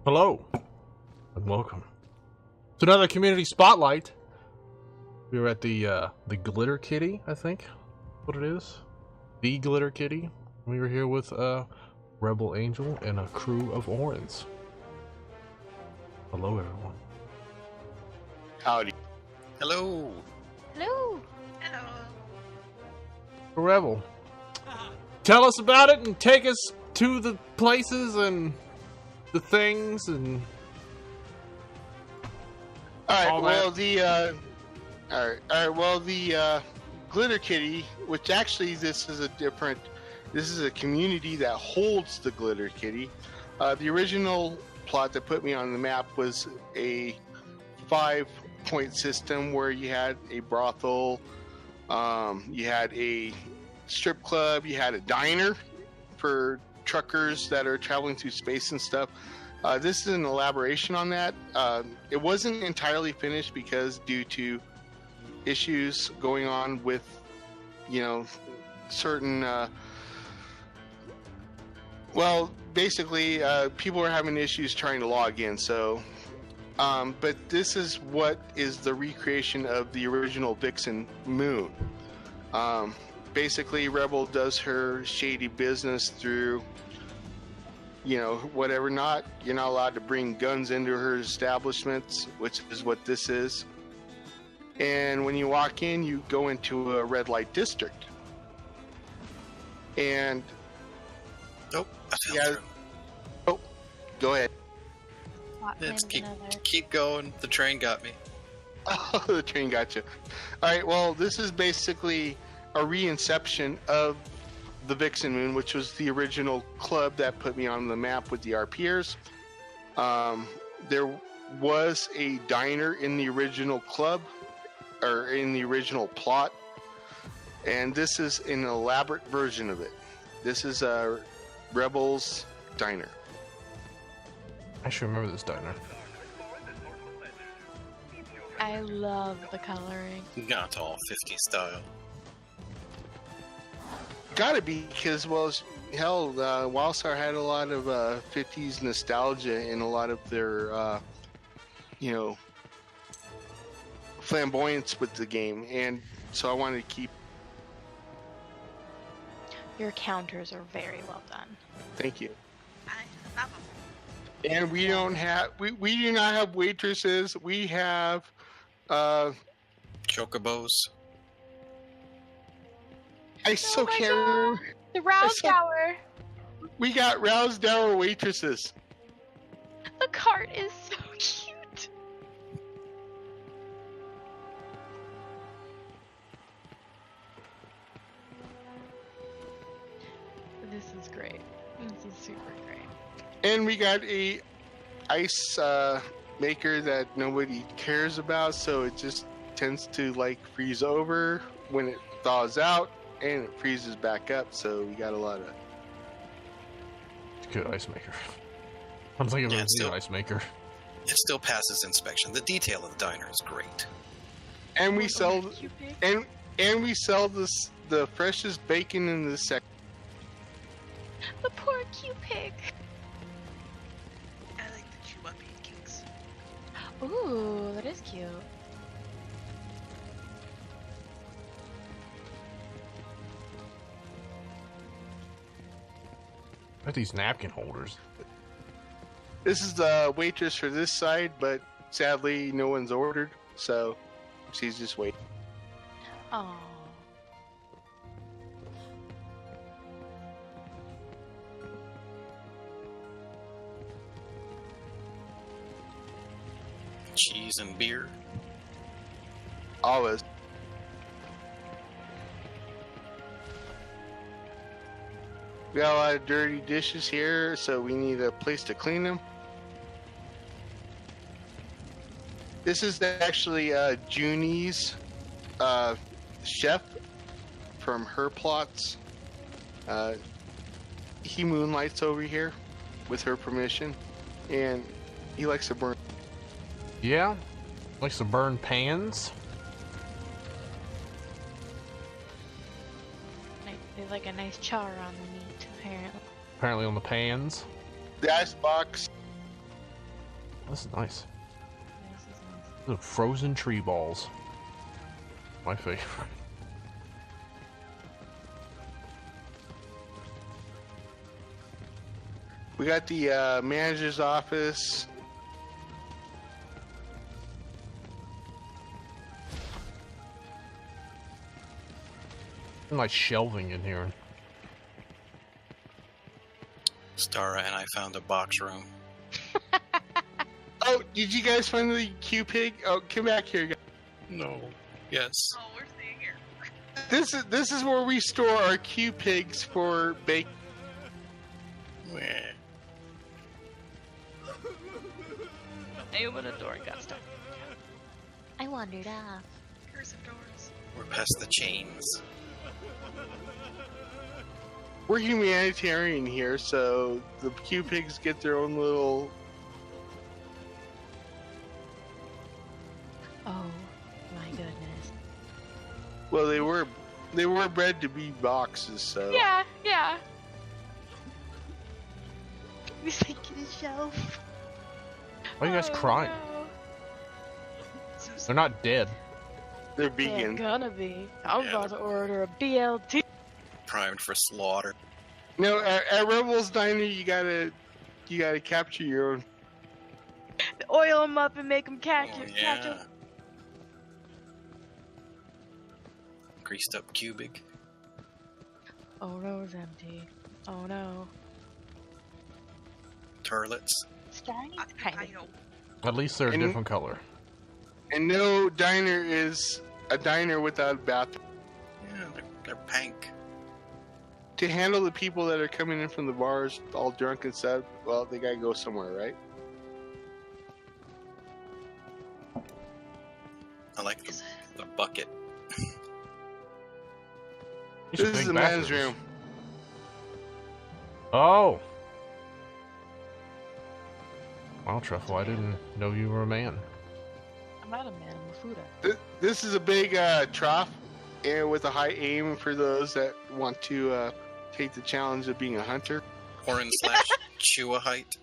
Hello, and welcome to another community spotlight. We were at the Glitter Kitty, I think, what it is, the Glitter Kitty. We were here with Rebel Angel and a crew of Orans. Hello, everyone. Howdy. Hello. Hello. Hello. Rebel, tell us about it and take us to the places and the things and all that. The Glitter Kitty, which actually this is a community that holds the Glitter Kitty. The original plot that put me on the map was a 5-point system where you had a brothel, you had a strip club, you had a diner for truckers that are traveling through space and stuff. This is an elaboration on that. It wasn't entirely finished because due to issues going on with, certain, people are having issues trying to log in. So, but this is what is the recreation of the original Vixen Moon. Basically, Rebel does her shady business through, whatever. You're not allowed to bring guns into her establishments, which is what this is. And when you walk in, you go into a red light district. And Nope. I fell through. oh, go ahead. Let's keep going. The train got me. Oh, the train got you. All right. Well, this is basically a reinception of the Vixen Moon, which was the original club that put me on the map with the RPers. There was a diner in the original club, or in the original plot, and this is an elaborate version of it. This is a Rebels diner. I should remember this diner. I love the coloring. Not all 50 style. Gotta be, because, Wildstar had a lot of 50s nostalgia in a lot of their, flamboyance with the game, and so I wanted to keep. Your counters are very well done. Thank you. I love them. And we do not have waitresses. We have Chocobos. I still my can't God. remember. The Rouse Tower. We got Rouse Dower waitresses. The cart is so cute. This is great. This is super great. And we got a ice maker that nobody cares about, so it just tends to freeze over when it thaws out, and it freezes back up. So we got a lot of Good ice maker. I'm thinking of a ice maker. It still passes inspection. The detail of the diner is great. and we sell and we sell the freshest bacon in the sector. The poor cute pig. I like the Chewa pancakes. Ooh, that is cute. Look at these napkin holders. This is the waitress for this side, but sadly no one's ordered, so she's just waiting. Oh. Cheese and beer. Always. We got a lot of dirty dishes here, so we need a place to clean them. This is actually Junie's chef from her plots. He moonlights over here with her permission, and he likes to burn. Yeah, likes to burn pans. There's like a nice char on the meat, apparently. Apparently on the pans. The icebox This is nice. Yeah, this is nice. These are frozen tree balls. My favorite. We got the manager's office. Nice shelving in here. Stara and I found a box room. Oh, did you guys find the Q-Pig? Oh, come back here, guys. No. Yes. Oh, we're staying here. This is where we store our Q-Pigs for bake. Meh. I opened a door and got stuck. I wandered off. Cursive doors. We're past the chains. We're humanitarian here, so the Q-Pigs get their own little. Oh my goodness. Well, they were bred to be boxes, so. Yeah, yeah. Recycle shelf. Why are you guys crying? No. They're not dead. They're They're vegan. gonna be. I'm Yeah, about to order a BLT. Primed for slaughter. No, at Rebel's Diner, you gotta capture your own. Oil them up and make them Oh, catch yeah. Greased up cubic. Oh no, it's empty. Oh no. Turlets. Starting I know. At least they're a And- different color. And no diner is a diner without a bathroom. Yeah, they're pink. To handle the people that are coming in from the bars all drunk and stuff, well, they gotta go somewhere, right? I like the bucket. These are This is big the men's bathrooms. room. Oh! Wow, Truffle, I didn't know you were a man. I'm not a man, I'm a fooder. This is a big trough, and with a high aim for those that want to take the challenge of being a hunter. Orin / Chua height.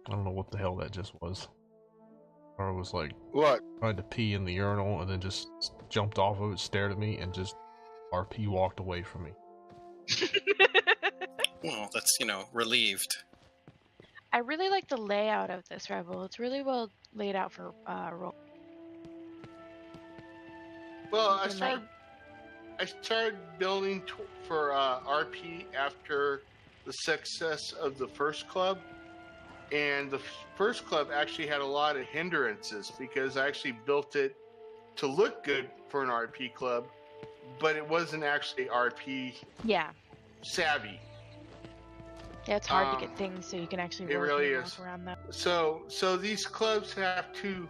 I don't know what the hell that just was. Or it was like What? tried to pee in the urinal and then just jumped off of it, stared at me, and just RP walked away from me. Well, that's, relieved. I really like the layout of this Rebel. It's really well laid out for role. Well, You can, I started building for RP after the success of the first club, and the first club actually had a lot of hindrances because I actually built it to look good for an RP club, but it wasn't actually RP Yeah. savvy. Yeah, it's hard to get things so you can actually it work really and is. walk around them. So these clubs have to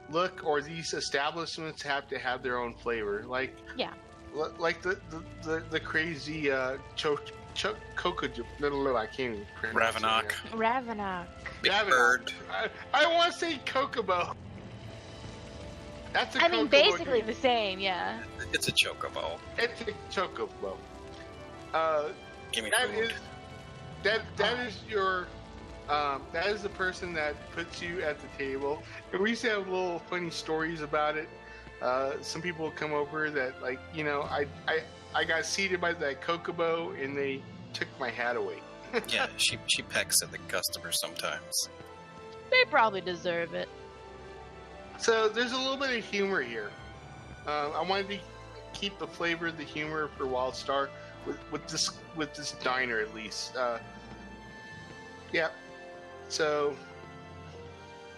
look, or these establishments have to have their own flavor, like the crazy Coco. I can't even pronounce it. Ravenok. Ravenok. Big Ravenok. Bird. I want to say Kokobo. That's a I mean, Kokobo basically drink. the same, yeah. It's a chocobo. It's a Chocobo. Give me That food. is that is your that is the person that puts you at the table. And we used to have little funny stories about it. Some people would come over that I got seated by that Kokobo and they took my hat away. Yeah, she pecks at the customer sometimes. They probably deserve it. So there's a little bit of humor here. I wanted to keep the flavor of the humor for WildStar with this diner at least. Yeah. So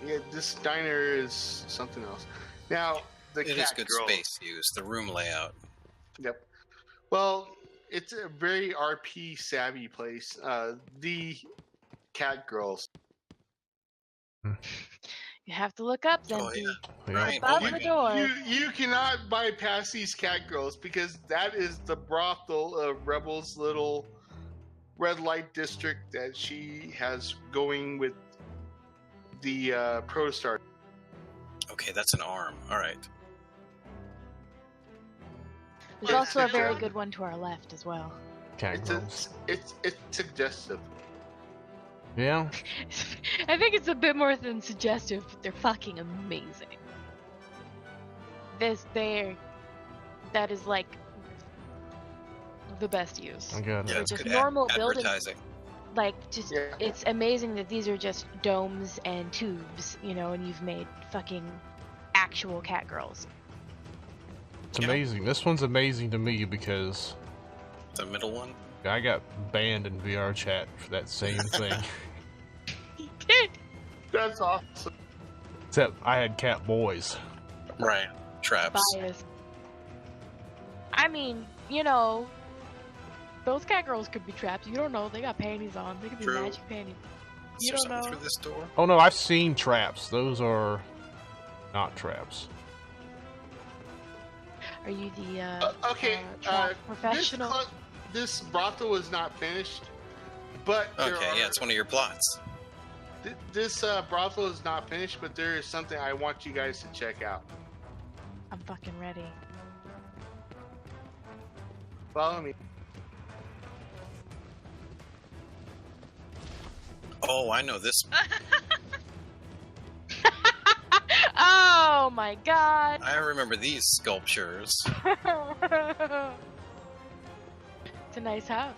yeah, this diner is something else. Now the It cat is good girl. space use. The room layout. Yep. Well, it's a very RP savvy place. The cat girls. Yeah, You have to look up, Oh, Zempy. yeah. Yeah. Right. Above Oh, the my door. You cannot bypass these cat girls because that is the brothel of Rebel's little red light district that she has going with the Protostar. Okay, that's an arm. All right. There's also a very good one to our left as well. Cat girls. It's suggestive. Yeah. I think it's a bit more than suggestive, but they're fucking amazing. That is like the best use. I got Yeah, it. it's just good normal buildings. advertising. Like, just, Yeah. it's amazing that these are just domes and tubes, you know, and you've made fucking actual cat girls. It's amazing. This one's amazing to me because The middle one. I got banned in VR chat for that same thing. That's awesome. Except I had cat boys. Right. Traps. Bias. I mean, you know, those cat girls could be trapped. You don't know. They got panties on. They could be True. magic panties. Is You there don't something know. through this door? Oh no, I've seen traps. Those are not traps. Are you the Okay, trap professional? This brothel is not finished, but there Okay, yeah, it's one of your plots. this brothel is not finished, but there is something I want you guys to check out. I'm fucking ready. Follow me. Oh, I know this. Oh my god! I remember these sculptures. It's a nice house.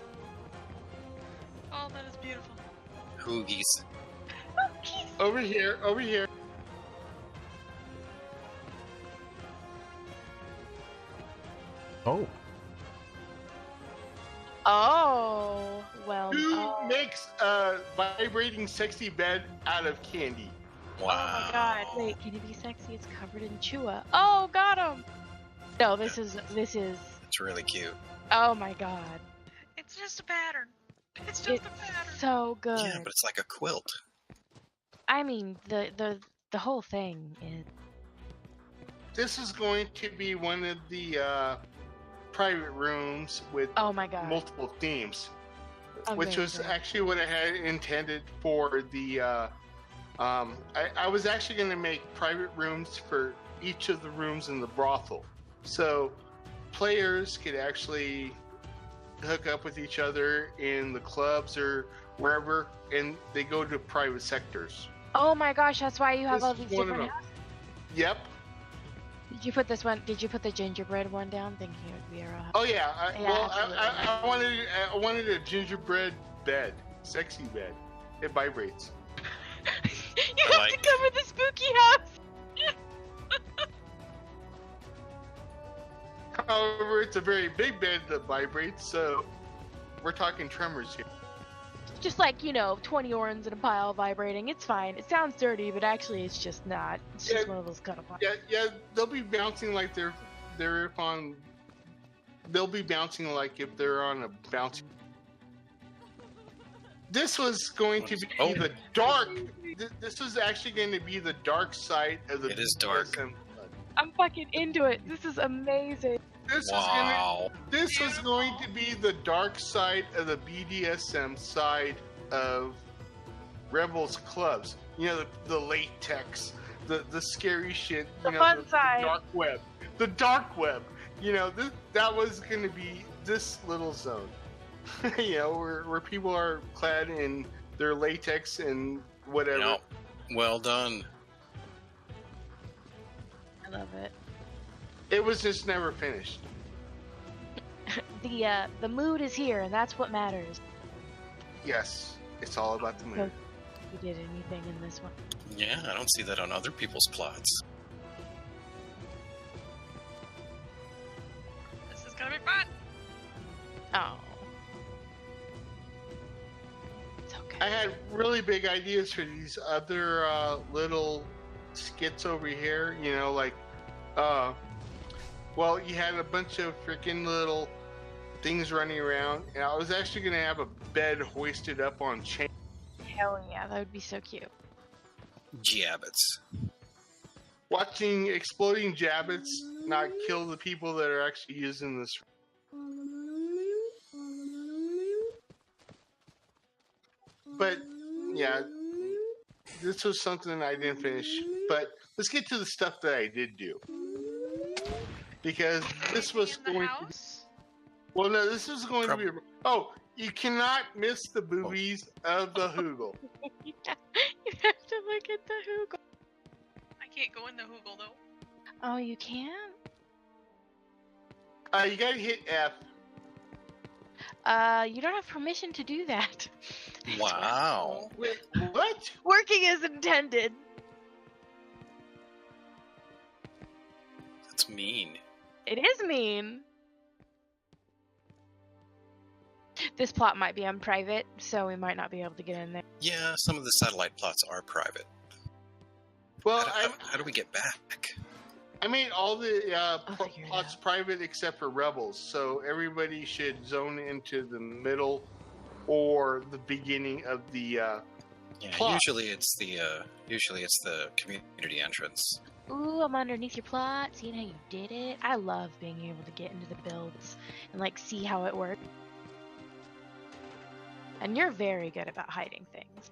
Oh, that is beautiful. Hoogies. Over here, over here. Oh. Oh, well. Who Oh. makes a vibrating sexy bed out of candy? Wow. Oh my god, wait, can it be sexy? It's covered in chua. Oh, got him! No, this is, It's really cute. oh my god. It's just a pattern. It's just It's a pattern. so good. Yeah, but it's like a quilt. I mean, the whole thing is, This is going to be one of the private rooms with oh my god. multiple themes, which was Amazing. actually what I had intended for the. I was actually going to make private rooms for each of the rooms in the brothel, so players could actually hook up with each other in the clubs or wherever, and they go to private sectors. Oh my gosh, that's why you have This all is these one of different them. houses. Yep. Did you put this one, did you put the gingerbread one down? Thinking it would be a row. Oh yeah. Yeah, I wanted a gingerbread bed, sexy bed. It vibrates. You have to cover the spooky house! However, it's a very big bed that vibrates, so we're talking tremors here. Just like, you know, 20 orans in a pile vibrating. It's fine. It sounds dirty, but actually it's just not. It's just Yeah. one of those kind of fun. Yeah, they'll be bouncing like they're on. They'll be bouncing like if they're on a bouncy. This was going to be the dark. This was actually going to be the dark side of the. It is dark. BDSM. I'm fucking into it. This is amazing. Wow. This was going to be the dark side of the BDSM side of Rebels clubs. You know, the latex, the scary shit. You The know, fun the side. dark web. The dark web. You know, that was going to be this little zone. You know, where people are clad in their latex and whatever. No. Well done. I love it. It was just never finished. The mood is here, and that's what matters. Yes, it's all about the mood. You did anything in this one? Yeah, I don't see that on other people's plots. This is gonna be fun. Oh. It's okay. I had really big ideas for these other little skits over here. You know, like, well, you had a bunch of freaking little things running around, and I was actually gonna have a bed hoisted up on chain. Hell yeah, that would be so cute. Jabbits. Watching exploding Jabbits not kill the people that are actually using this. But yeah, this was something I didn't finish. But let's get to the stuff that I did do, because this was in the going. house? Well, no, this is going to be. Oh, you cannot miss the boobies of the Hoogle. You have to look at the Hoogle. I can't go in the Hoogle though. Oh, you can't? You gotta hit F. You don't have permission to do that. Wow. Wait, what? Working as intended. That's mean. It is mean. This plot might be on private, so we might not be able to get in there. Yeah, some of the satellite plots are private. Well, How do we get back? I made all the figure it plots out. private except for Rebels, so everybody should zone into the middle or the beginning of the. Yeah, plot. usually it's the community entrance. Ooh, I'm underneath your plot, seeing how you did it. I love being able to get into the builds and like see how it works. And you're very good about hiding things.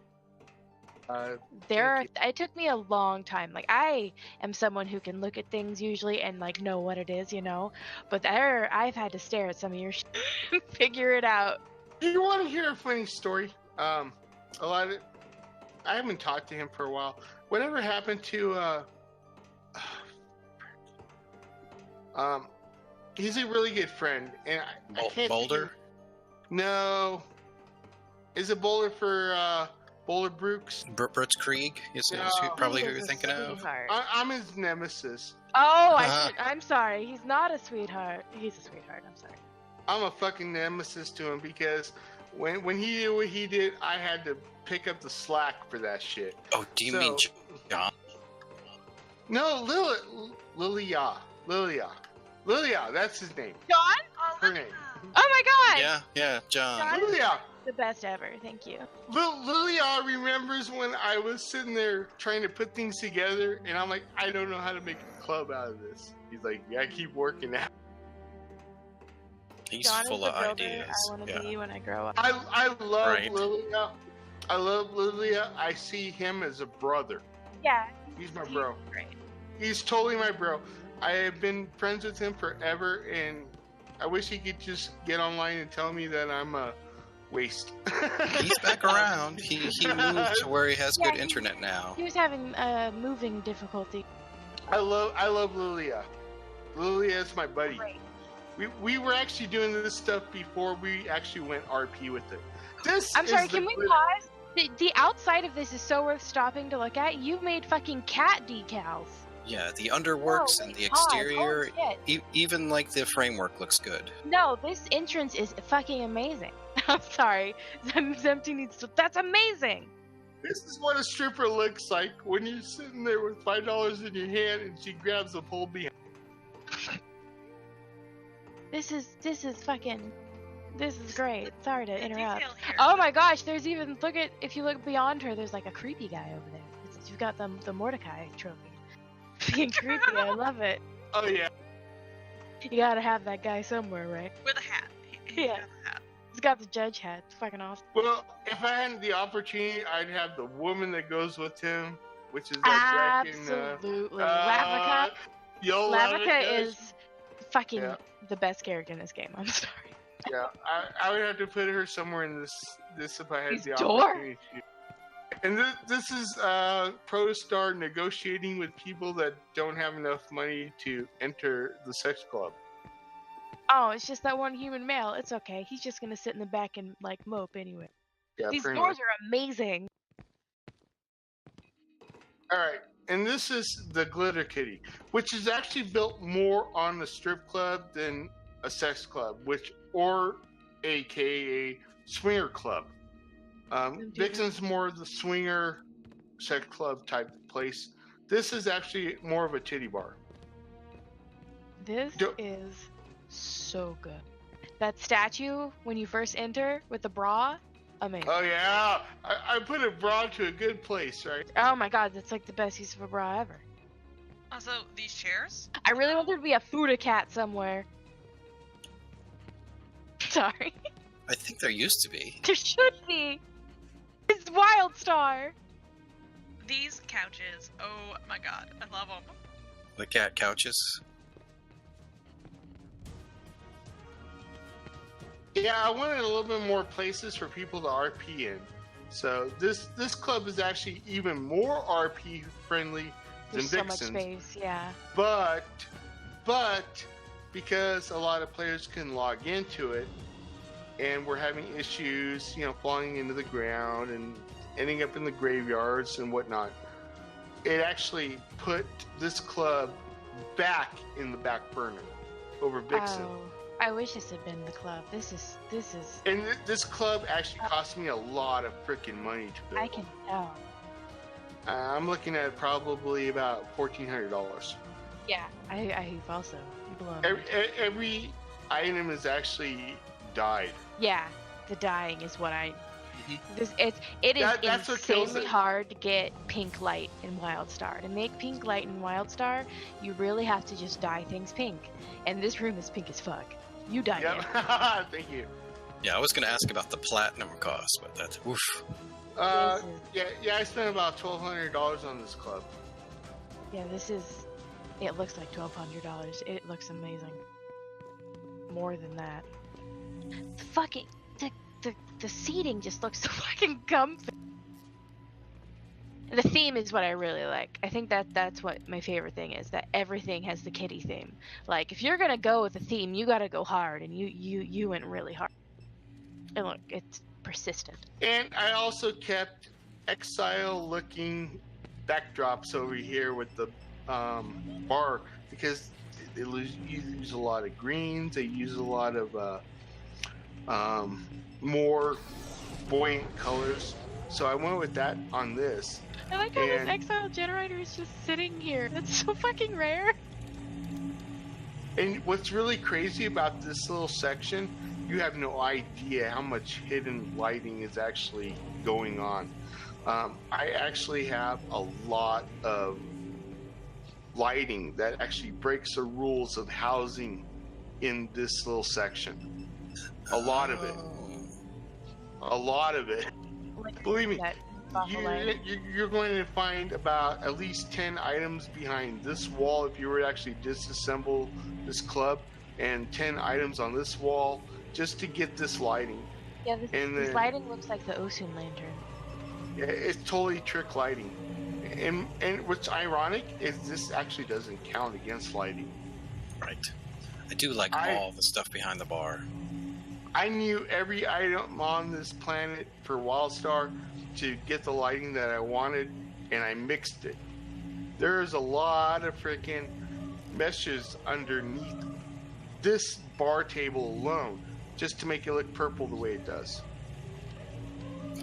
It took me a long time. Like, I am someone who can look at things usually and like know what it is, you know. But I've had to stare at some of your shit and figure it out. Do you want to hear a funny story? A lot of I haven't talked to him for a while. Whatever happened to he's a really good friend, and I can't. Boulder? No. Is it Boulder for Boulder Brooks? Brooks Krieg is probably who you're thinking of. Sweetheart. I'm his nemesis. Oh, I'm sorry. He's not a sweetheart. He's a sweetheart. I'm sorry. I'm a fucking nemesis to him because when he did what he did, I had to pick up the slack for that shit. Oh, do you mean John? No, Lilia, that's his name. John? Oh, Her look at name. that. Oh my god! Yeah, John. Lilia. The best ever. Thank you. Lilia remembers when I was sitting there trying to put things together, and I'm like, I don't know how to make a club out of this. He's like, yeah, keep working at it. He's John full is of the builder ideas. I want to Yeah. be when I grow up. I love Right. Lilia. I love Lilia. I see him as a brother. Yeah. He's my bro. Great. He's totally my bro. I have been friends with him forever, and I wish he could just get online and tell me that I'm a waste. He's back around. He moved to where he has good internet now. He was having moving difficulty. I love Lilia. Lilia is my buddy. Great. We were actually doing this stuff before we actually went RP with it. I'm sorry, can we pause? The outside of this is so worth stopping to look at. You've made fucking cat decals. Yeah, the underworks and the exterior, even like the framework looks good. No, this entrance is fucking amazing. I'm sorry. Empty needs to. That's amazing. This is what a stripper looks like when you're sitting there with $5 in your hand and she grabs the pole behind. This is great. Sorry to interrupt. Detail here. Oh my gosh, there's even if you look beyond her, there's like a creepy guy over there. You've got the Mordecai trophy. Fucking creepy. I love it. Oh yeah. You gotta have that guy somewhere, right? With a hat. He Yeah. has a hat. He's got the judge hat. It's fucking awesome. Well, if I had the opportunity, I'd have the woman that goes with him, which is that Jack and Absolutely. Lavica. Yo, Lavica is fucking Yeah. the best character in this game. I'm sorry. Yeah, I would have to put her somewhere in this if I had He's the Dor. opportunity to. And this is Protostar negotiating with people that don't have enough money to enter the sex club. Oh, it's just that one human male. It's okay. He's just gonna sit in the back and like mope anyway. Yeah, These pretty doors much. are amazing. All right, and this is the Glitter Kitty, which is actually built more on a strip club than a sex club, or AKA swinger club. Vixen's more the swinger sex club type place. This is actually more of a titty bar. This is so good. That statue when you first enter with the bra. Amazing. Oh yeah, I put a bra to a good place, right? Oh my god, that's like the best use of a bra ever. Also, these chairs? I really want there to be a Fuda cat somewhere. Sorry. I think there used to be. There should be. It's WildStar. These couches. Oh my god, I love them. The cat couches. Yeah, I wanted a little bit more places for people to RP in. So this club is actually even more RP friendly than There's so much Vixen's. space, yeah. But because a lot of players can log into it, and we're having issues, falling into the ground and ending up in the graveyards and whatnot, it actually put this club back in the back burner over Vixen. Oh, I wish this had been the club. This is. And this club actually cost me a lot of freaking money to build. I can tell. I'm looking at probably about $1,400. Yeah, I've also blown. Every item is actually dyed. Yeah, the dyeing is what I. Mhm. It is That's what kills insanely it. hard to get pink light in WildStar. To make pink light in WildStar, you really have to just dye things pink. And this room is pink as fuck. You dye Yep. it. Thank you. Yeah, I was going to ask about the platinum cost, but that's oof. This is- Yeah, I spent about $1,200 on this club. Yeah, this is. It looks like $1,200. It looks amazing. More than that. The fucking the seating just looks so fucking comfy. The theme is what I really like. I think that's what my favorite thing is. That everything has the kitty theme. Like if you're gonna go with a theme, you gotta go hard, and you went really hard. And look, it's persistent. And I also kept exile-looking backdrops over here with the bar because they use a lot of greens. They use a lot of more buoyant colors. So I went with that on this. I like how this And- exile generator is just sitting here. That's so fucking rare. And what's really crazy about this little section, you have no idea how much hidden lighting is actually going on. I actually have a lot of lighting that actually breaks the rules of housing in this little section. A lot of it. A lot of it. Like, Believe me, that awful light. you're going to find about at least 10 items behind this wall if you were to actually disassemble this club, and 10 items on this wall just to get this lighting. Yeah, this then- lighting looks like the Osun lantern. Yeah, it's totally trick lighting. And what's ironic is this actually doesn't count against lighting. Right. I do like all the stuff behind the bar. I knew every item on this planet for WildStar to get the lighting that I wanted, and I mixed it. There's a lot of freaking meshes underneath this bar table alone just to make it look purple the way it does.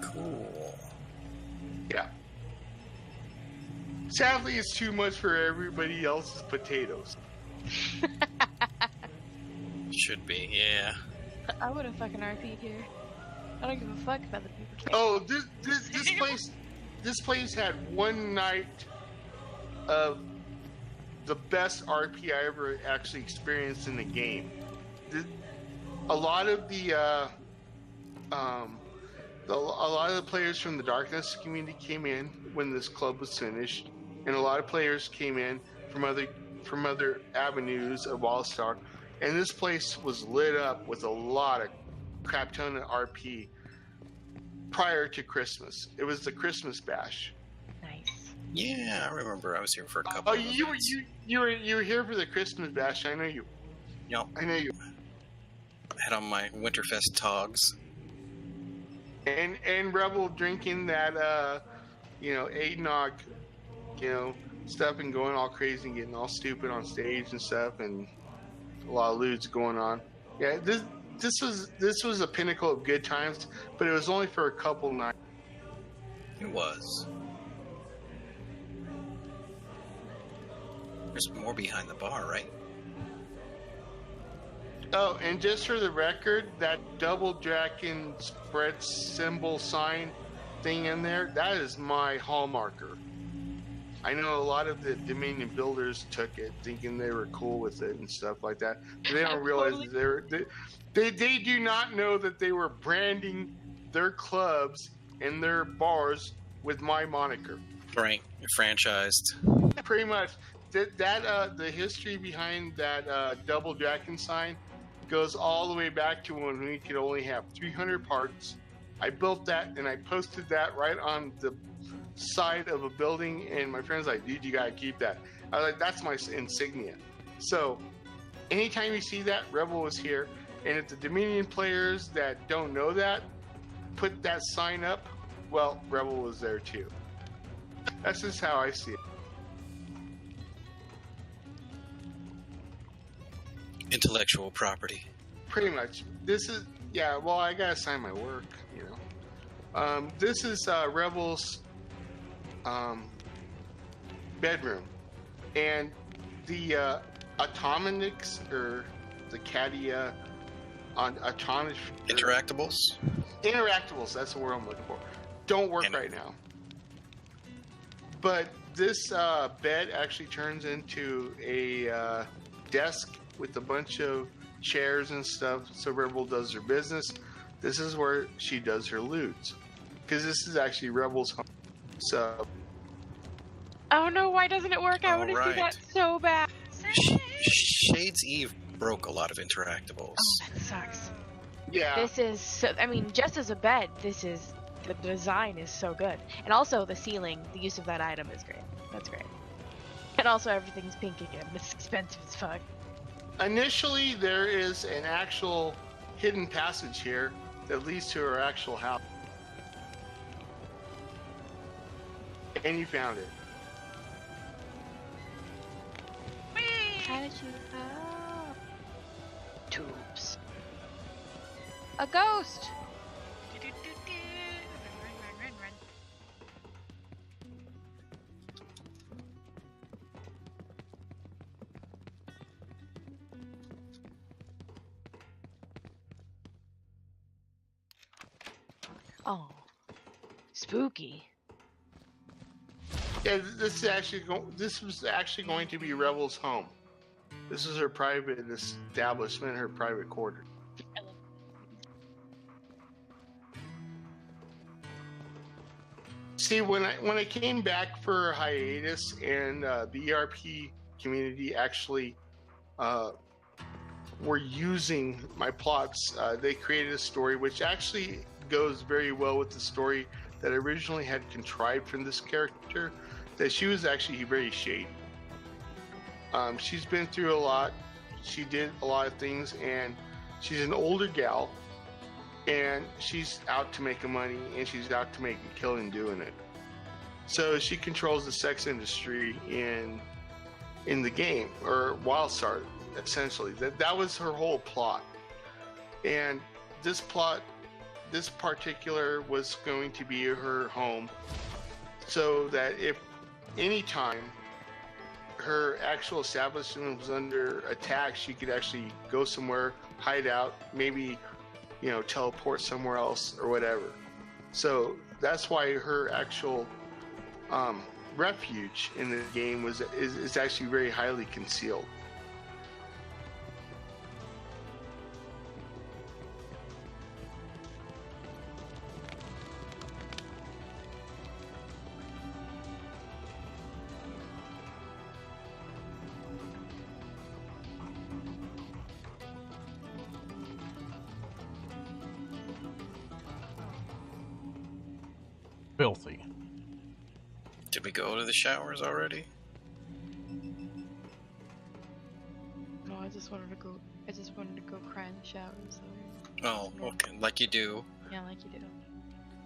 Cool. Yeah. Sadly, it's too much for everybody else's potatoes. Should be, yeah. I would have fucking RP'd here. I don't give a fuck about the people. Oh, this place had one night of the best RP I ever actually experienced in the game. A lot of the players from the Darkness community came in when this club was finished, and a lot of players came in from other avenues of WildStar, and this place was lit up with a lot of crap ton of RP prior to Christmas. It was the Christmas bash. Nice. Yeah, I remember I was here for a couple Oh, of you events. were here for the Christmas bash. I know you. Yep. I know you. Had on my Winterfest togs. And Rebel drinking that eggnog, stuff, and going all crazy and getting all stupid on stage and stuff, and a lot of lewds going on. Yeah, this was a pinnacle of good times, but it was only for a couple nights. It was. There's more behind the bar, right? Oh, and just for the record, that double dragon spread symbol sign thing in there, that is my hall marker. I know a lot of the Dominion builders took it thinking they were cool with it and stuff like that. But they don't realize they do not know that they were branding their clubs and their bars with my moniker. Right, franchised. Pretty much. The history behind that double dragon sign goes all the way back to when we could only have 300 parts. I built that and I posted that right on the side of a building, and my friend's like, dude, you gotta keep that. I was like, that's my insignia. So anytime you see that, Rebel was here. And if the Dominion players that don't know that put that sign up, well, Rebel was there too. That's just how I see it. Intellectual property. Pretty much. This is, yeah, well, I gotta sign my work, you know. This is Rebel's bedroom. And the Automatics, or the Cadia Autonomous... Interactables? Interactables, that's the word I'm looking for. Don't work right now. But this bed actually turns into a desk with a bunch of chairs and stuff, so Rebel does her business. This is where she does her loot, because this is actually Rebel's home. So, oh no, why doesn't it work? I want to see that so bad. Shades Eve broke a lot of Interactables. Oh, that sucks. Yeah. This is so, I mean, just as a bed, the design is so good. And also the ceiling, the use of that item is great. That's great. And also everything's pink again. It's expensive as fuck. Initially, there is an actual hidden passage here that leads to her actual house. And you found it. How did you... Oh. Tubes. A ghost! Run. Oh. Spooky. Yeah, this was actually going to be Rebel's home. This is her private establishment, her private quarters. See, when I came back for hiatus, and the ERP community actually were using my plots, they created a story which actually goes very well with the story that I originally had contrived from this character, that she was actually very shady. She's been through a lot. She did a lot of things, and she's an older gal, and she's out to make money, and she's out to make a killing doing it. So she controls the sex industry in the game, or WildStar, essentially. That was her whole plot. And this particular was going to be her home, so that if any time her actual establishment was under attack, she could actually go somewhere, hide out, maybe, teleport somewhere else or whatever. So that's why her actual refuge in the game is actually very highly concealed. Filthy. Did we go to the showers already? No, I just wanted to go cry in the shower. So. Oh, okay. Like you do. Yeah, like you do.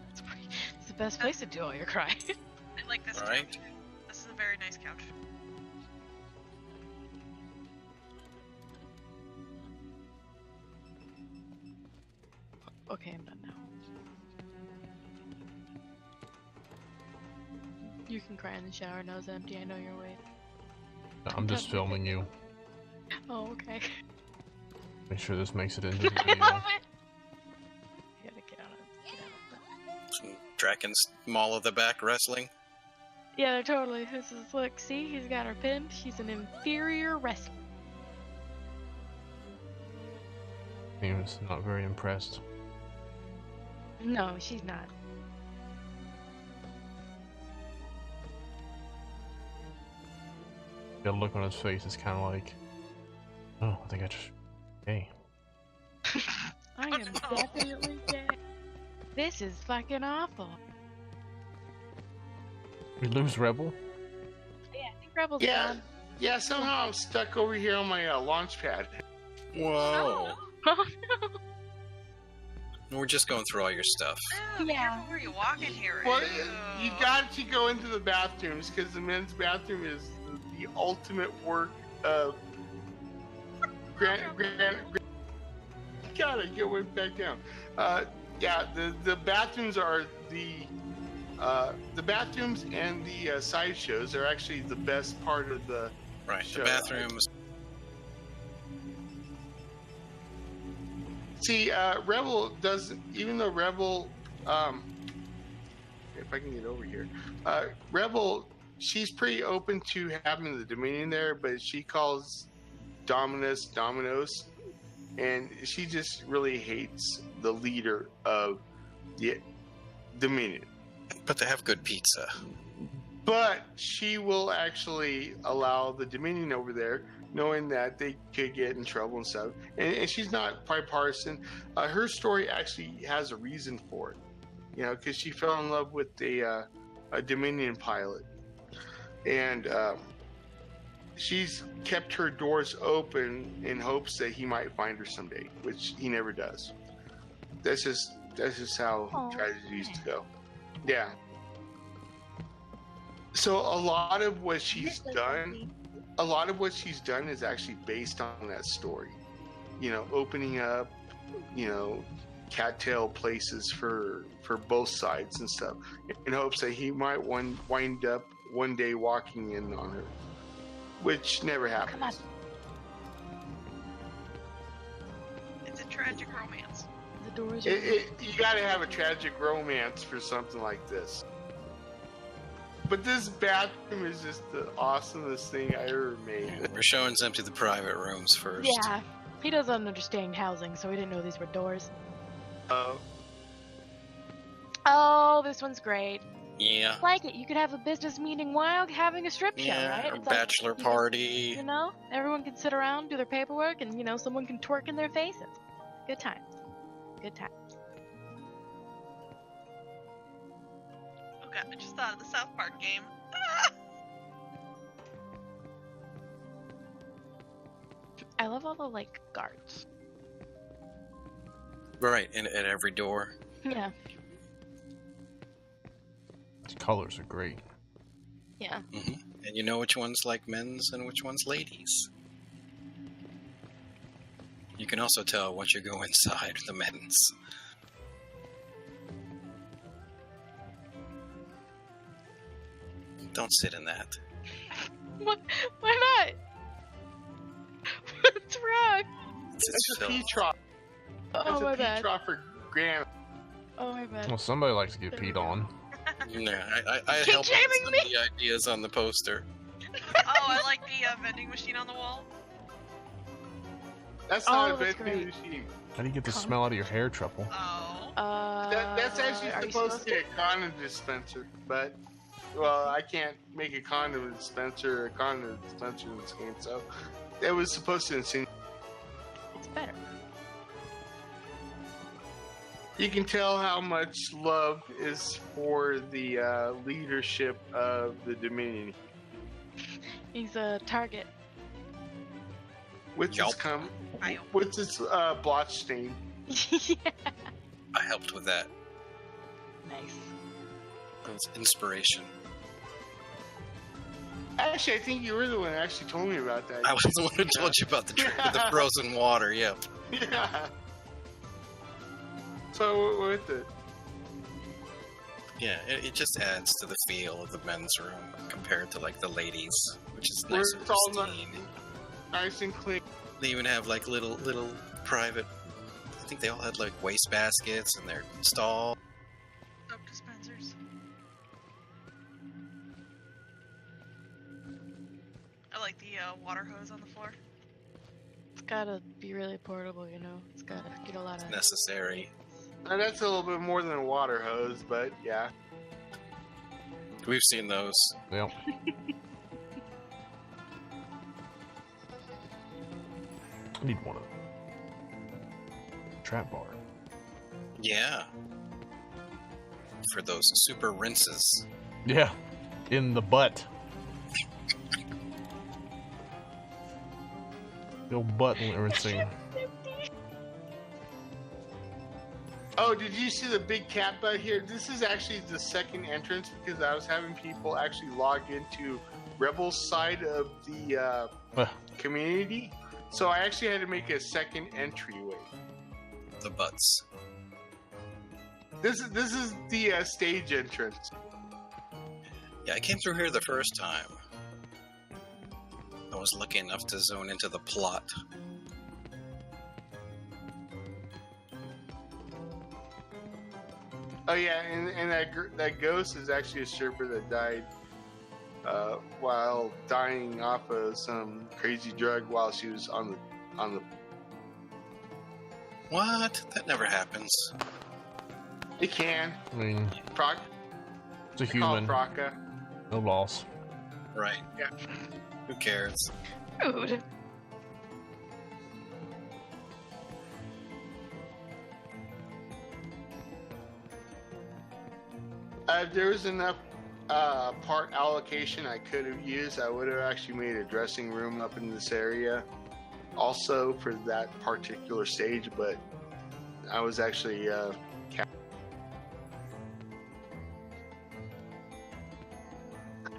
It's the best place to do all your crying. I like this Right. couch. This is a very nice couch. Okay, I'm done now. You can cry in the shower, nose empty. I know you're awake. I'm just filming you. Oh, okay. Make sure this makes it into the I video. love it. You gotta get on it. Get on it. Some Draken's Mall of the Back wrestling. Yeah, totally. This is, look, see, he's got her pinned. She's an inferior wrestler. He was not very impressed. No, she's not. The look on his face is kind of like, oh, I think I just, hey. I am definitely gay. This is fucking awful. We lose Rebel? Yeah, I think Rebel's Yeah, gone. yeah. Somehow I'm stuck over here on my launch pad. Whoa. Oh, We're just going through all your stuff. Oh, be Yeah. careful where you walk in here. Well, Ew. you got to go into the bathrooms because the men's bathroom is the ultimate work of. Gotta get one back down. Yeah, the bathrooms are the bathrooms and the side shows are actually the best part of the Right, show. the bathrooms. See, Rebel doesn't, even though Rebel, if I can get over here, Rebel, she's pretty open to having the Dominion there, but she calls Dominus Dominos, and she just really hates the leader of the Dominion. But they have good pizza. But she will actually allow the Dominion over there, knowing that they could get in trouble and stuff. And she's not bipartisan. Her story actually has a reason for it, you know, because she fell in love with a Dominion pilot, and she's kept her doors open in hopes that he might find her someday, which he never does. That's just how Aw. tragedies go. Yeah. So a lot of what she's done is actually based on that story. You know, opening up, you know, cattail places for both sides and stuff, in hopes that he might wind up one day walking in on her, which never happens. come on. It's a tragic romance. The doors are. You got to have a tragic romance for something like this. But this bathroom is just the awesomest thing I ever made. We're showing them to the private rooms first. Yeah, he doesn't understand housing, so he didn't know these were doors. Oh, this one's great. Yeah. Like it. You could have a business meeting while having a strip show, Yeah, right? or It's like, bachelor party. You know, everyone can sit around, do their paperwork, and you know, someone can twerk in their faces. Good times. Good times. Oh god, I just thought of the South Park game. Ah! I love all the like guards. Right, and at every door. Yeah. These colors are great. Yeah. Hmm. And you know which one's like men's and which one's ladies. You can also tell once you go inside the men's. Don't sit in that. What? Why not? What's wrong? It's That's a filth. pee trough. That's Oh my a pee bad. trough for Graham. Oh my bad. Well, somebody likes to get peed on. Yeah, I Keep helped with shaming some me! of the ideas on the poster. Oh, I like the vending machine on the wall. That's not Oh, a that's vending great. machine. How do you get the Huh? smell out of your hair, Triple? Oh. That's actually are you supposed to be a condom dispenser, but well, I can't make a condom dispenser in this game, so it was supposed to insinuate. It's better. You can tell how much love is for the leadership of the Dominion. He's a target. What's Yup. What's its blotch stain? Yeah. I helped with that. Nice. It was inspiration. Actually, I think you were the one that actually told me about that. I was the one who told you about the trick with the frozen water. Yep. Yeah. So with it, Yeah, it just adds to the feel of the men's room compared to like the ladies, which is where nice and it's all pristine. nice and clean. They even have like little private. I think they all had like waste baskets in their stall. Soap dispensers. I like the water hose on the floor. It's gotta be really portable, you know. It's gotta get a lot of. Necessary. Now, that's a little bit more than a water hose, but yeah. We've seen those. Yep. I need one of them. Trap bar. Yeah. For those super rinses. Yeah. In the butt. Go butt rinsing. Oh, did you see the big cat butt here? This is actually the second entrance because I was having people actually log into Rebel's side of the community. So I actually had to make a second entryway. The butts. This is the stage entrance. Yeah, I came through here the first time. I was lucky enough to zone into the plot. Oh yeah, and that ghost is actually a Sherpa that died while dying off of some crazy drug while she was on the. What? That never happens. It can. I mean, Proc. it's a I call it human. Proca. No loss. Right. Yeah. Who cares? Rude. If there was enough part allocation I could have used, I would have actually made a dressing room up in this area also for that particular stage, but I was actually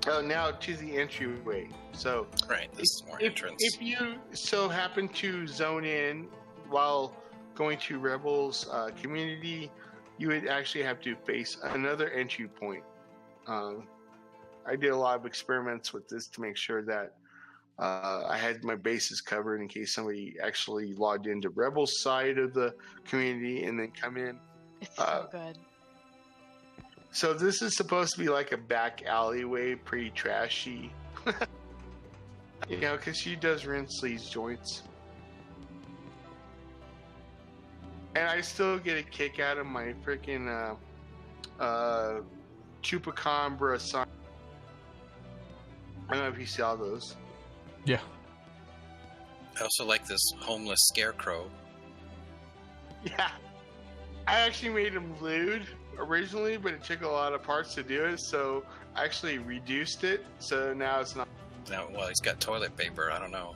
now to the entryway. So Right, this is more if entrance. you so happen to zone in while going to Rebels community, you would actually have to face another entry point. I did a lot of experiments with this to make sure that I had my bases covered in case somebody actually logged into Rebels side of the community and then come in. It's so good. So this is supposed to be like a back alleyway, pretty trashy. You know, because she does rinse these joints. And I still get a kick out of my freaking Chupacabra sign. I don't know if you saw those. Yeah. I also like this homeless scarecrow. Yeah. I actually made him lewd originally, but it took a lot of parts to do it, so I actually reduced it, so now it's not. Now, well, he's got toilet paper. I don't know.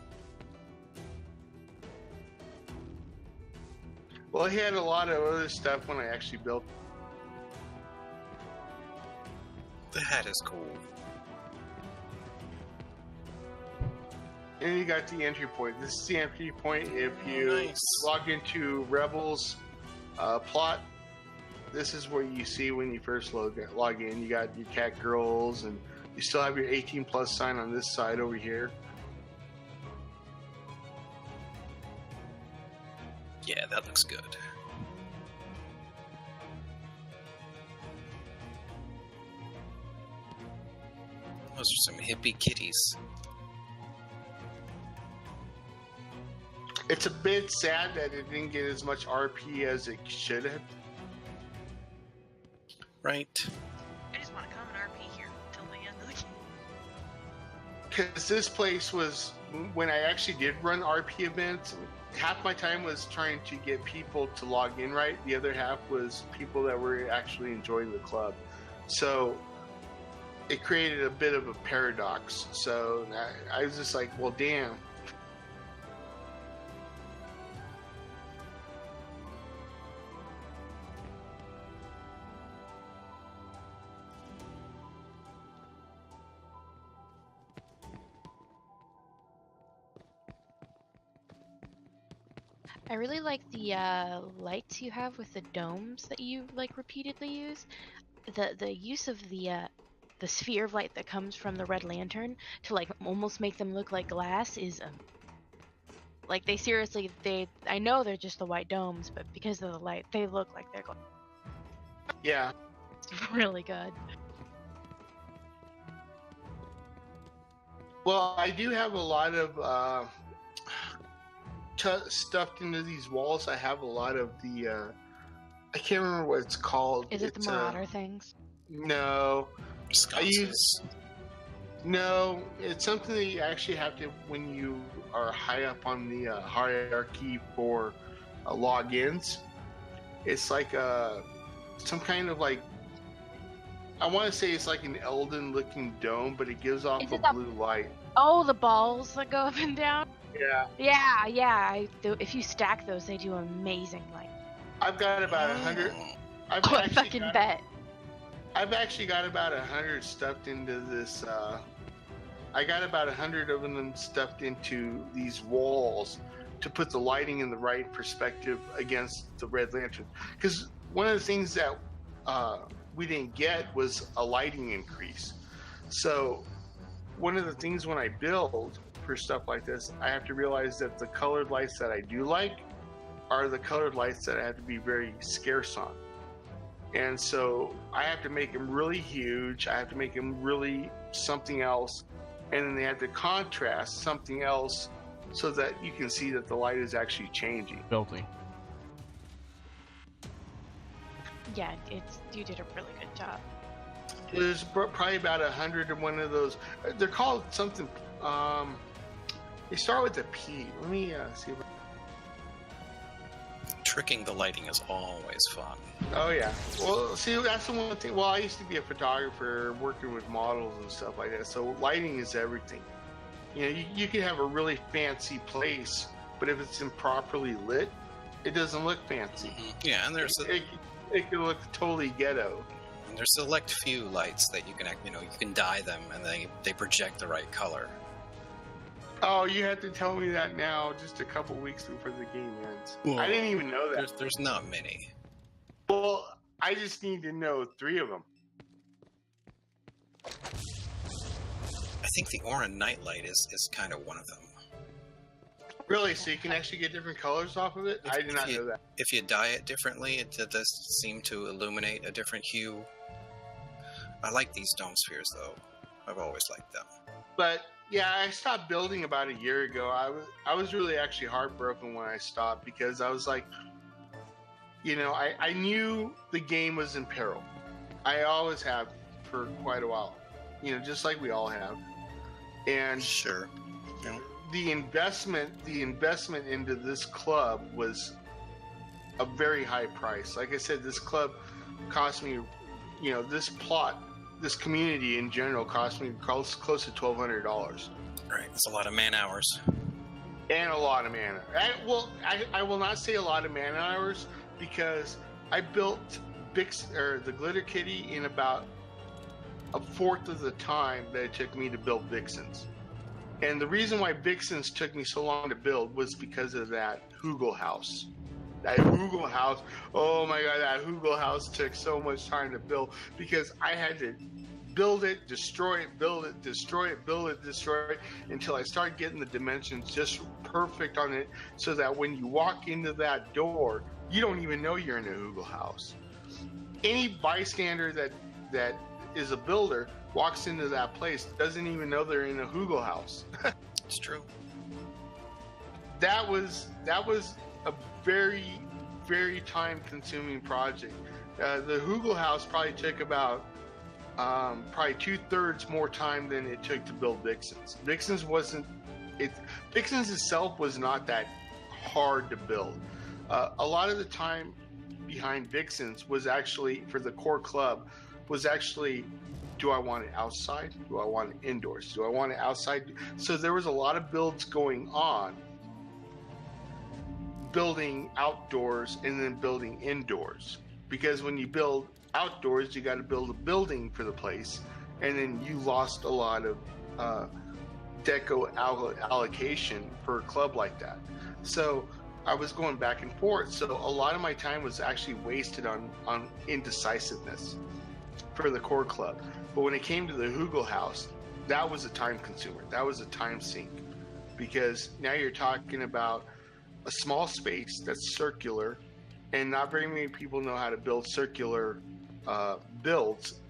Well, he had a lot of other stuff when I actually built. The hat is cool. And you got the entry point. This is the entry point if you Nice. log into Rebels plot. This is what you see when you first log in. You got your cat girls, and you still have your 18 plus sign on this side over here. Yeah, that looks good. Those are some hippie kitties. It's a bit sad that it didn't get as much RP as it should have. Right. I just want to come and RP here till the end of the game. Because this place was, when I actually did run RP events, half my time was trying to get people to log in right. The other half was people that were actually enjoying the club. So it created a bit of a paradox. So I was just like, well, damn. I really like the lights you have with the domes that you like repeatedly use. The use of the sphere of light that comes from the red lantern to like almost make them look like glass is Like they seriously, I know they're just the white domes, but because of the light, they look like they're going. Yeah. It's really good. Well, I do have a lot of stuffed into these walls. I have a lot of the I can't remember what it's called. Is it the Marauder things? No. Sconces. No, it's something that you actually have to when you are high up on the hierarchy for logins. It's like some kind of like, I want to say it's like an Elden looking dome, but it gives off a blue light. Oh, the balls that go up and down? Yeah. Yeah. If you stack those, they do amazing light. I've got about 100. I fucking bet. I've actually got about 100 stuffed into this. I got about 100 of them stuffed into these walls to put the lighting in the right perspective against the red lantern. Because one of the things that we didn't get was a lighting increase. So one of the things when I build for stuff like this, I have to realize that the colored lights that I do like are the colored lights that I have to be very scarce on. And so I have to make them really huge. I have to make them really something else. And then they have to contrast something else so that you can see that the light is actually changing. Filthy. Yeah, you did a really good job. There's probably about 100 of one of those. They're called something. They start with a P. Let me see. Tricking the lighting is always fun. Oh yeah. Well, see, that's the one thing. Well, I used to be a photographer, working with models and stuff like that. So lighting is everything. You know, you can have a really fancy place, but if it's improperly lit, it doesn't look fancy. Mm-hmm. Yeah, and it can look totally ghetto. And there's select few lights that you can, you can dye them, and they project the right color. Oh, you have to tell me that now, just a couple weeks before the game ends. Well, I didn't even know that. There's not many. Well, I just need to know 3 of them. I think the Aura Nightlight is kind of one of them. Really? So you can actually get different colors off of it? I did not know that. If you dye it differently, it does seem to illuminate a different hue. I like these dome spheres, though. I've always liked them. But yeah, I stopped building about a year ago. I was really actually heartbroken when I stopped because I was like, you know, I knew the game was in peril. I always have for quite a while. You know, just like we all have. And sure. Yeah. The investment into this club was a very high price. Like I said, this club cost me, you know, this community in general cost me close to $1,200. Right, it's a lot of man hours. And a lot of man. I will not say a lot of man hours because I built the Glitter Kitty in about a fourth of the time that it took me to build Vixens. And the reason why Vixens took me so long to build was because of that Hoogle house. That Hoogle house, oh my god, that Hoogle house took so much time to build because I had to build it, destroy it, build it, destroy it, build it, destroy it, until I started getting the dimensions just perfect on it so that when you walk into that door, you don't even know you're in a Hoogle house. Any bystander that is a builder walks into that place doesn't even know they're in a Hoogle house. It's true. That was a very, very time-consuming project. The Hoogle house probably took about probably 2/3 more time than it took to build Vixens. Vixens itself was not that hard to build. A lot of the time behind Vixens was actually, for the core club, was actually, do I want it outside? Do I want it indoors? Do I want it outside? So there was a lot of builds going on, building outdoors and then building indoors. Because when you build outdoors, you got to build a building for the place, and then you lost a lot of deco allocation for a club like that. So I was going back and forth. So a lot of my time was actually wasted on indecisiveness for the core club. But when it came to the Hoogle house, that was a time consumer. That was a time sink. because now you're talking about a small space that's circular, and not very many people know how to build circular builds.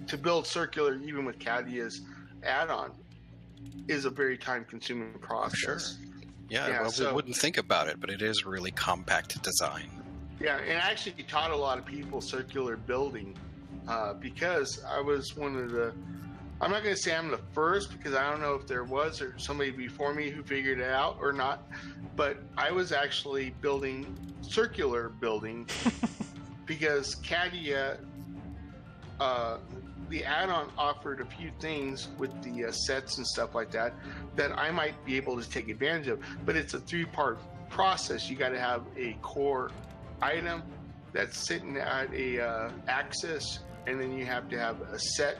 To build circular, even with Cadia's add-on, is a very time-consuming process. Sure. Yeah, Yeah, well, so- we wouldn't think about it, but it is really compact design. Yeah, and I actually taught a lot of people circular building because I was one of the. I'm not going to say I'm the first because I don't know if there was or somebody before me who figured it out or not, but I was actually building circular building because Cadia, the add-on offered a few things with the sets and stuff like that I might be able to take advantage of, but it's a 3-part process. You got to have a core item that's sitting at a axis, and then you have to have a set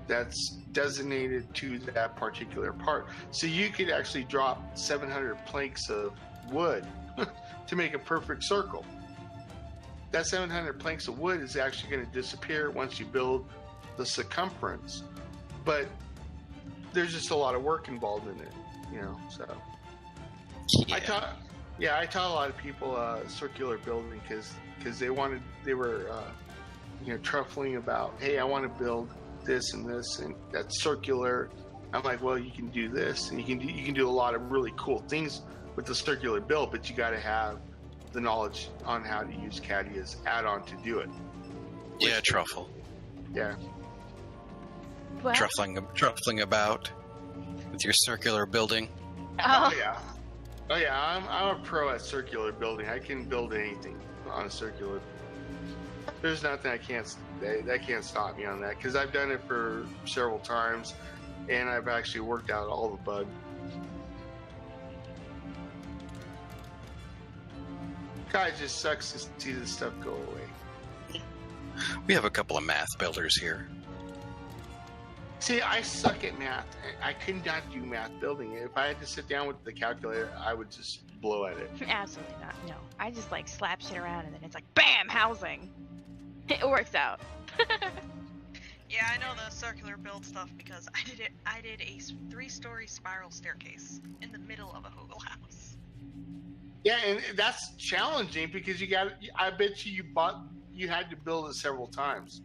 that's designated to that particular part. So you could actually drop 700 planks of wood to make a perfect circle. That 700 planks of wood is actually going to disappear once you build the circumference, but there's just a lot of work involved in it, so Yeah. I taught a lot of people circular building because they were truffling about, hey, I want to build this and this and that's circular. I'm like, well, you can do this and you can do a lot of really cool things with the circular build, but you got to have the knowledge on how to use Cadia's add-on to do it. Yeah, truffle. Yeah. Well, Truffling about with your circular building. oh, Oh yeah, I'm a pro at circular building. I can build anything on a circular. There's nothing that can't stop me on that because I've done it for several times, and I've actually worked out all the bugs. God, it just sucks to see this stuff go away. We have a couple of math builders here. See, I suck at math. I could not do math building. If I had to sit down with the calculator, I would just blow at it. absolutely not. No, I just like slap shit around and then it's like, bam, housing. It works out. Yeah, I know the circular build stuff because I did a 3-story spiral staircase in the middle of a Hogel house. Yeah, and that's challenging because I bet you had to build it several times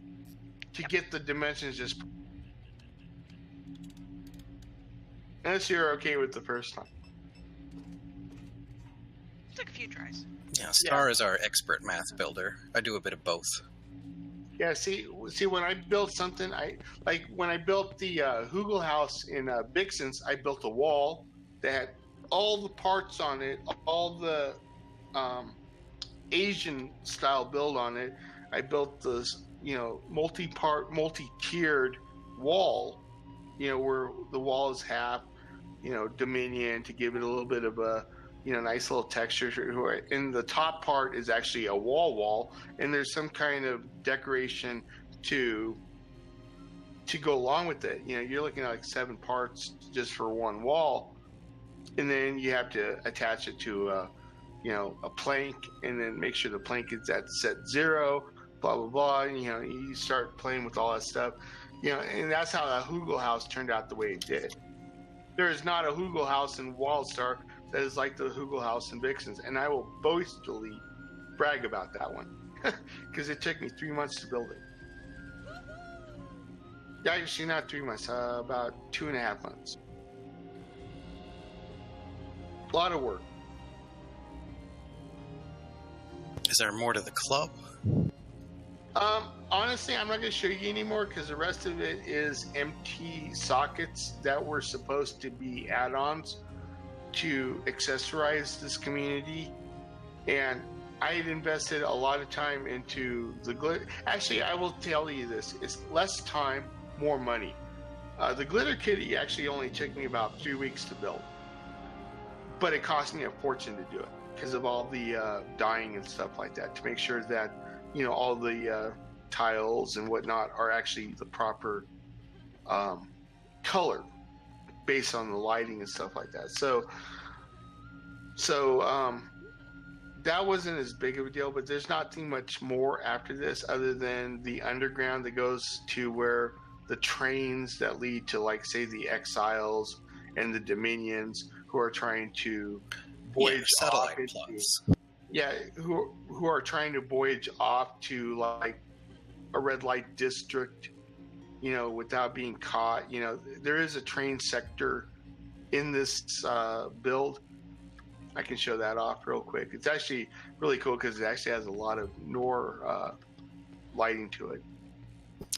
to get the dimensions just. Unless you're okay with the first time. Took a few tries. Yeah, Star is our expert math builder. I do a bit of both. Yeah, see, when I built something, when I built the Hugel house in Bixens, I built a wall that had all the parts on it, all the Asian style build on it. I built this, multi-part, multi-tiered wall, where the wall is half, Dominion to give it a little bit of a, nice little texture. And the top part is actually a wall, and there's some kind of decoration to go along with it. You're looking at like 7 parts just for one wall, and then you have to attach it to a plank, and then make sure the plank is at set 0. Blah blah blah. And, you start playing with all that stuff. And that's how the Hugel house turned out the way it did. There is not a Hugel house in WildStar that is like the Hugel house in Vixens, and I will boastfully brag about that one because it took me 3 months to build it. Yeah, actually not 3 months, about 2.5 months. A lot of work. Is there more to the club? Honestly, I'm not going to show you anymore because the rest of it is empty sockets that were supposed to be add-ons to accessorize this community. And I had invested a lot of time into the glitter. Actually, I will tell you this. It's less time, more money. The glitter kitty actually only took me about 3 weeks to build. But it cost me a fortune to do it because of all the dyeing and stuff like that to make sure that, all the tiles and whatnot are actually the proper color based on the lighting and stuff like that. So that wasn't as big of a deal, but there's nothing much more after this other than the underground that goes to where the trains that lead to, like, say, the Exiles and the Dominions who are trying to voyage satellite off into, plots. who are trying to voyage off to like a red light district, without being caught. There is a train sector in this build. I can show that off real quick. It's actually really cool because it actually has a lot of Nor lighting to it.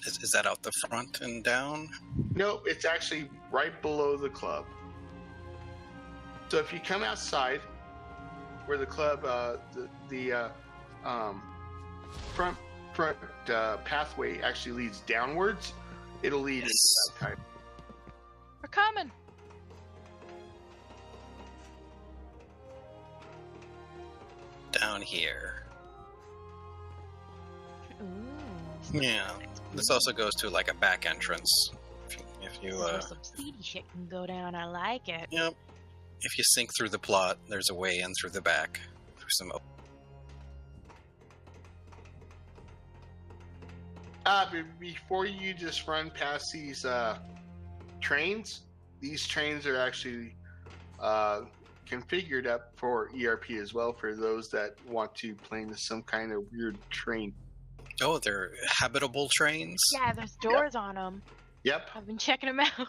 Is that out the front and down? No, it's actually right below the club. So if you come outside where the club, the front pathway actually leads downwards, it'll lead into that type. We're coming. Down here. Ooh. Yeah. This also goes to like a back entrance. If you Where some seedy shit can go down. I like it. Yep. If you sink through the plot, there's a way in through the back. Through some. Before you just run past these trains, these trains are actually configured up for ERP as well for those that want to play into some kind of weird train. Oh, they're habitable trains? Yeah, there's doors on them. Yep. I've been checking them out.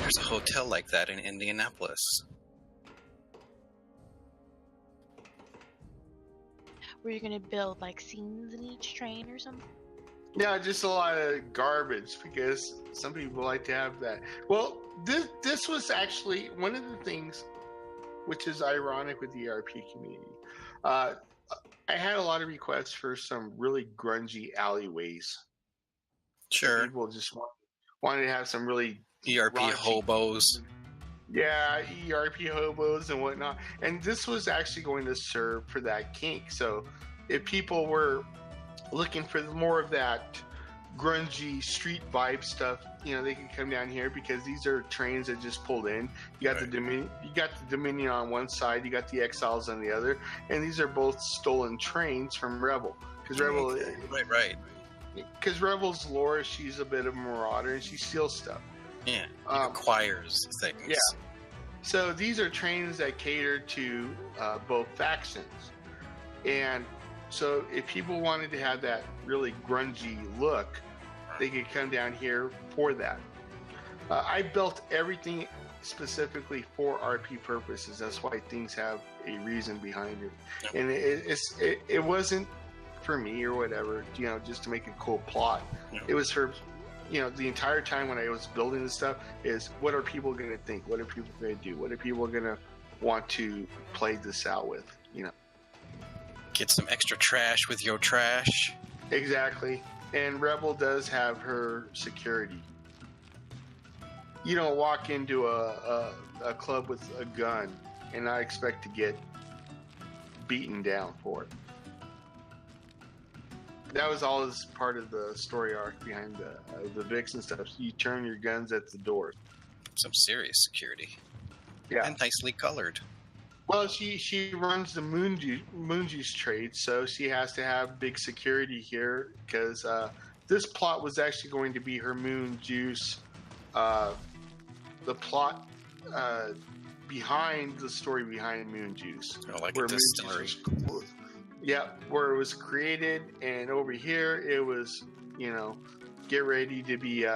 There's a hotel like that in Indianapolis. Were you gonna build like scenes in each train or something? No, just a lot of garbage because some people like to have that. Well, this was actually one of the things which is ironic with the ERP community. I had a lot of requests for some really grungy alleyways. Sure. People just wanted to have some really ERP raunchy hobos. Yeah, ERP hobos and whatnot. And this was actually going to serve for that kink. So if people were looking for more of that grungy street vibe stuff, they can come down here because these are trains that just pulled in. You got Right. you got the Dominion on one side, you got the Exiles on the other, and these are both stolen trains from Rebel. Because Rebel, Right. because Rebel's lore, she's a bit of a marauder and she steals stuff. Yeah. Um, Acquires things. yeah. So these are trains that cater to both factions. And so if people wanted to have that really grungy look, they could come down here for that. I built everything specifically for RP purposes. That's why things have a reason behind it. Yep. And it wasn't for me or whatever, just to make a cool plot. Yep. It was for the entire time when I was building this stuff is what are people going to think? What are people going to do? What are people going to want to play this out with? Get some extra trash with your trash. Exactly. And Rebel does have her security. You don't walk into a club with a gun and not expect to get beaten down for it. That was all as part of the story arc behind the Vix and stuff. You turn your guns at the doors. Some serious security. Yeah. And nicely colored. Well, she runs the Moon Juice trade, so she has to have big security here because this plot was actually going to be her Moon Juice. The plot behind the story behind Moon Juice. Like where a distillery. Where it was created, and over here it was, get ready to be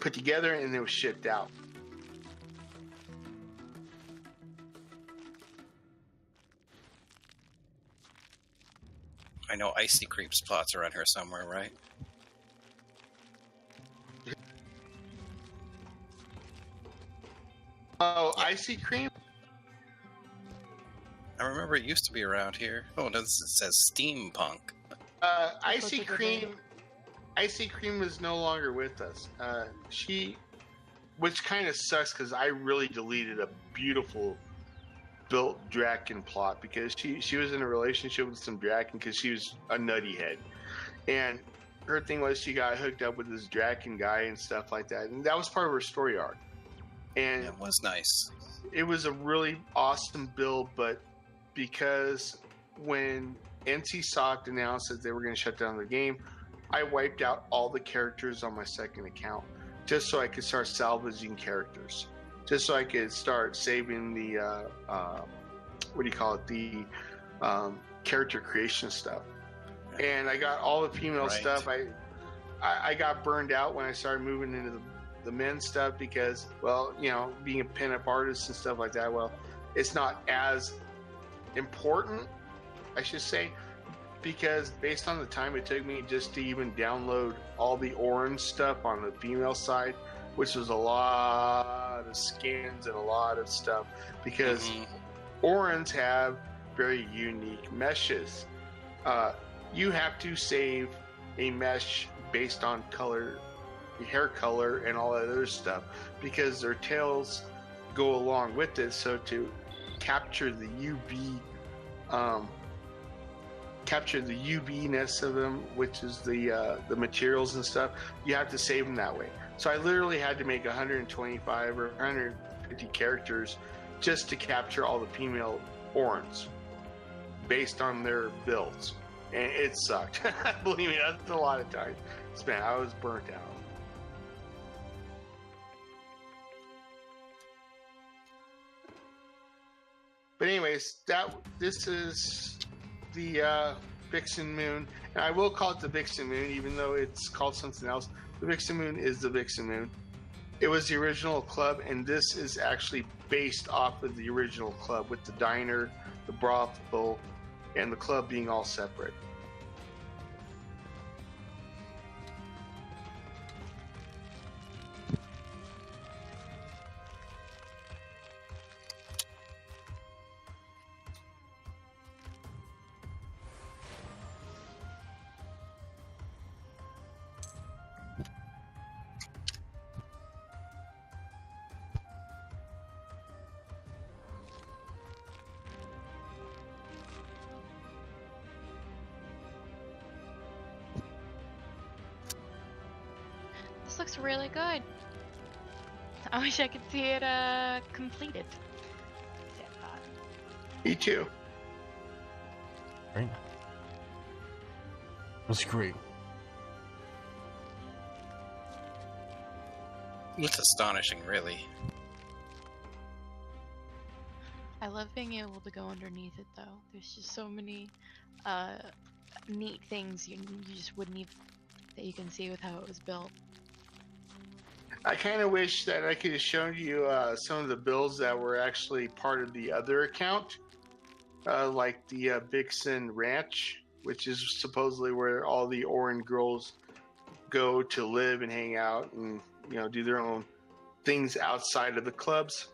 put together, and it was shipped out. I know Icy Creep's plots are on here somewhere, right? Oh, Icy Cream? I remember it used to be around here. Oh, it says steampunk. Icy Cream is no longer with us. Which kind of sucks because I really deleted a beautiful built Draken plot because she was in a relationship with some Draken because she was a nutty head, and her thing was she got hooked up with this Draken guy and stuff like that, and that was part of her story arc. And It was nice. it was a really awesome build, but because when NCSoft announced that they were going to shut down the game, I wiped out all the characters on my second account just so I could start salvaging characters. just so I could start saving the what do you call it, the character creation stuff. And I got all the female Right. stuff. I got burned out when I started moving into the men's stuff because, well, you know, being a pinup artist and stuff like that, well, it's not as important, I should say, because based on the time it took me just to even download all the orange stuff on the female side, which was a lot of skins and a lot of stuff, because Orans have very unique meshes. You have to save a mesh based on color, hair color, and all that other stuff, because their tails go along with it. So to capture the UV-ness of them, which is the materials and stuff, you have to save them that way. So I literally had to make 125 or 150 characters just to capture all the female Orans based on their builds, and it sucked. Believe me, that's a lot of time spent. I was burnt out. But anyways, this is the Vixen Moon, and I will call it the Vixen Moon, even though it's called something else. The Vixen Moon is the Vixen Moon. It was the original club, and this is actually based off of the original club, with the diner, the brothel, and the club being all separate. This looks really good. I wish I could see it completed. Sad thought. Me too. Right? That's great. It's astonishing, really. I love being able to go underneath it though. There's just so many neat things you just wouldn't even that you can see with how it was built. I kind of wish that I could have shown you some of the builds that were actually part of the other account, like the Vixen Ranch, which is supposedly where all the Oran girls go to live and hang out and, you know, do their own things outside of the clubs.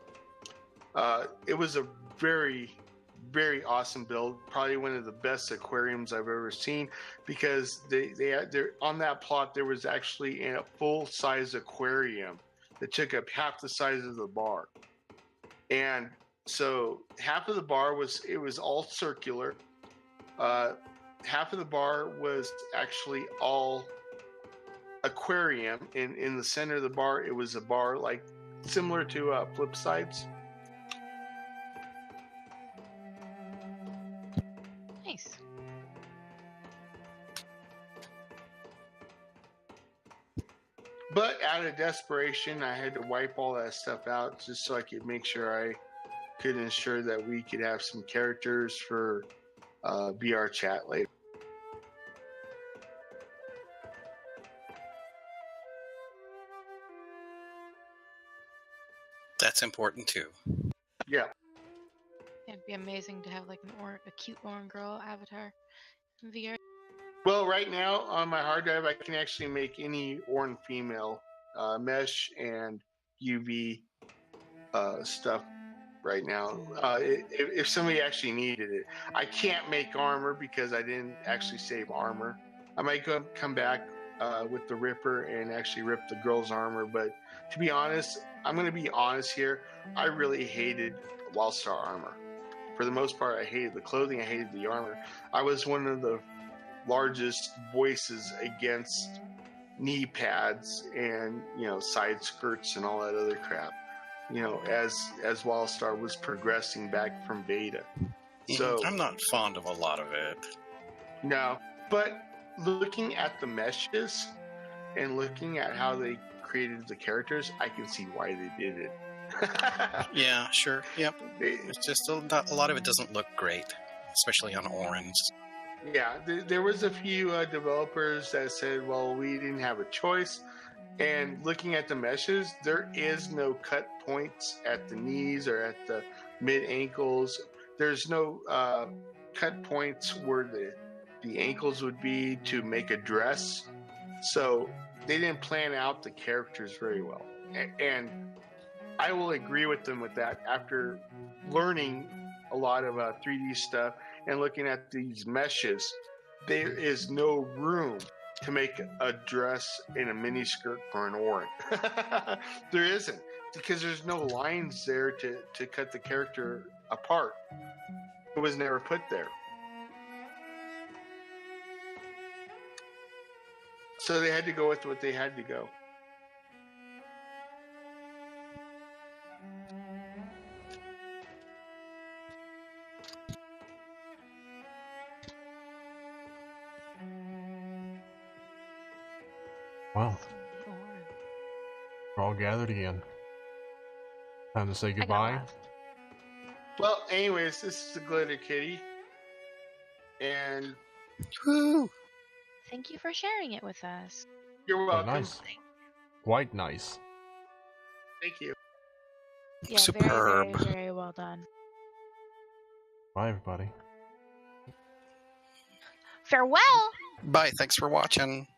It was a very, very awesome build, probably one of the best aquariums I've ever seen, because they're on that plot there was actually a full-size aquarium that took up half the size of the bar. And so half of the bar was all circular. Half of the bar was actually all aquarium. In the center of the bar, it was a bar like similar to Flip Sides. Nice. But out of desperation, I had to wipe all that stuff out just so I could make sure I could ensure that we could have some characters for VR chat later. That's important too. Yeah. It'd be amazing to have like a cute Oran girl avatar in VR. Well, right now on my hard drive, I can actually make any Oran female mesh and UV stuff right now. If somebody actually needed it, I can't make armor because I didn't actually save armor. I might come back with the Ripper and actually rip the girl's armor. But to be honest, I'm going to be honest here. I really hated Wildstar armor. For the most part, I hated the clothing. I hated the armor. I was one of the largest voices against knee pads and, you know, side skirts and all that other crap, you know, as Wildstar was progressing back from beta. So I'm not fond of a lot of it. no, but looking at the meshes and looking at how they created the characters, I can see why they did it. Yeah, sure. Yep. They- It's just a lot of it doesn't look great, especially on orange. Yeah, there was a few developers that said, well, we didn't have a choice. And looking at the meshes, there is no cut points at the knees or at the mid ankles. There's no cut points where the ankles would be to make a dress. So they didn't plan out the characters very well. And I will agree with them with that after learning a lot of 3D stuff and looking at these meshes. There is no room to make a dress and a mini skirt for an Orin. There isn't, because there's no lines there to cut the character apart. It was never put there. So they had to go with what they had to go. Wow, we're all gathered again. Time to say I got goodbye. lost. Well, anyways, this is the Glitter Kitty. And Woo! Thank you for sharing it with us. you're Quite welcome. nice. Quite nice. Thank you. Yeah, Superb. Very, very, very well done. Bye, everybody. Farewell. Bye. Thanks for watching.